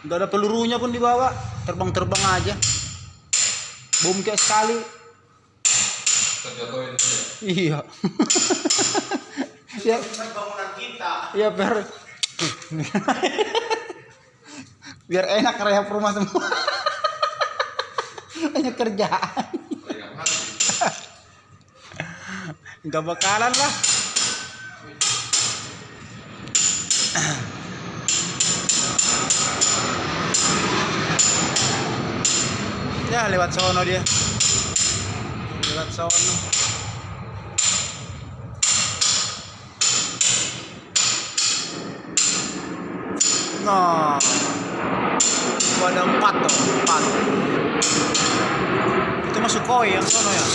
Gak ada pelurunya pun dibawa, terbang-terbang aja. Boom kayak sekali. Terjatuhin itu ya? Iya. Ya, bangunan kita. ya biar enak rehab rumah semua. Banyak kerjaan. Gak bakalan lah. Ya lewat sono dia. Lewat sono. Nah, gua ada 4 tuh, 4. Itu masuk koi yang sono ya.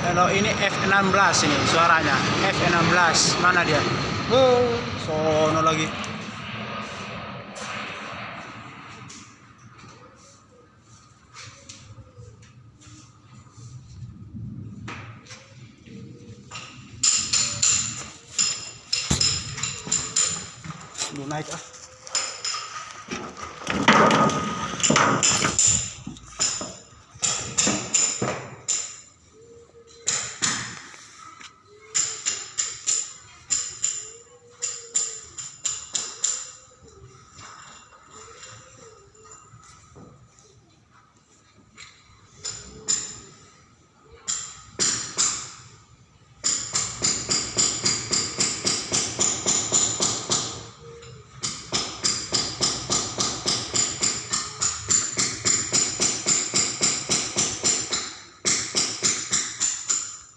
Kalau ini F16 ini suaranya. F16 mana dia? Sono lagi. Lu naik ah.